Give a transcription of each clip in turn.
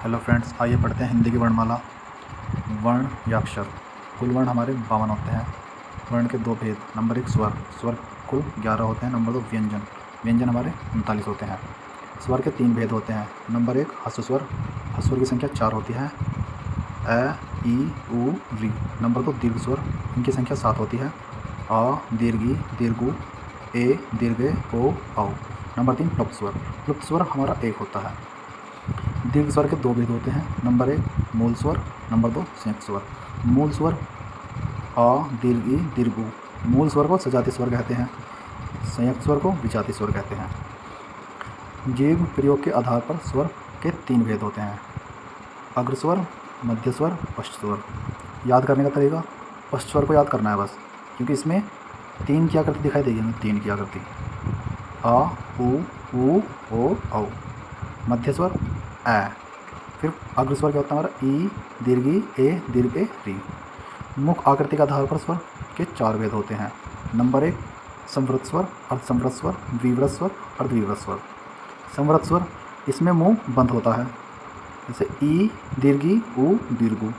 Hello friends, आइए पढ़ते हैं हिंदी की वर्णमाला। वर्ण या अक्षर। कुल वर्ण हमारे 52 होते हैं। वर्ण के दो भेद। नंबर 1 स्वर। स्वर कुल 11 होते हैं। नंबर 2 व्यंजन। व्यंजन हमारे 39 होते हैं। स्वर के 3 भेद होते हैं। नंबर 1 ह्रस्व स्वर। ह्रस्व स्वर की संख्या 4 होती है। अ, ई, उ, री। नंबर 2 दीर्घ स्वर। इनकी संख्या 7 होती है। अ, दीर्घ ई, दीर्घ उ, ए, दीर्घ ए, ओ, औ। नंबर 3 प्लुप्त स्वर। प्लुप्त स्वर हमारा 1 होता है। दीर्घ स्वर के 2 भेद होते हैं। नंबर 1 मूल स्वर। नंबर 2 संयुक्त स्वर। मूल स्वर अ, दीर्घ ई, दीर्घ उ। मूल स्वर को सजातीय स्वर कहते हैं। संयुक्त स्वर को विजातीय स्वर कहते हैं। जीव प्रयोग के आधार पर स्वर के 3 भेद होते हैं। अग्र स्वर, मध्य स्वर, पश्च स्वर। याद करने का तरीका, पश्च स्वर को याद करना है बस, क्योंकि इसमें 3 की आकृति दिखाई देगी हमें। 3 की आकृति अ, उ, ओ, औ। मध्य स्वर ए। फिर अग्र स्वर क्या होता है हमारा ई, दीर्घ ई, ए, दीर्घ ए, री। मुख आकृति के आधार पर स्वर के 4 भेद होते हैं। नंबर 1 संवृत स्वर, अर्धसंवृत स्वर, द्विव्रत स्वर, अर्धविव्रत स्वर। संवृत स्वर, इसमें मुंह बंद होता है, जैसे ई, दीर्घ ई, उ, दीर्घ उ।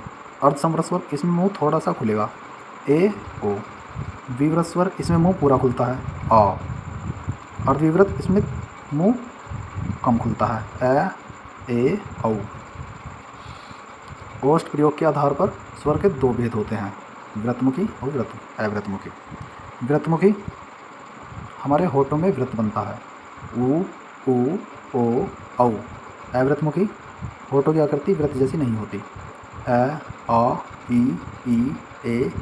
अर्धसंवृत स्वर, इसमें मुंह थोड़ा सा खुलेगा, ए, ओ। द्विव्रत स्वर, इसमें मुंह पूरा खुलता है, अ। अर्धविव्रत, इसमें मुंह कम खुलता है, ए, औ। ओष्ठ प्रयोग के आधार पर स्वर के 2 भेद होते हैं, व्रतमुखी और अव्रतमुखी। व्रतमुखी हमारे होठों में व्रत बनता है, उ, ओ, औ। अव्रतमुखी होठों की आकृति व्रत जैसी नहीं होती, अ, ई, ए,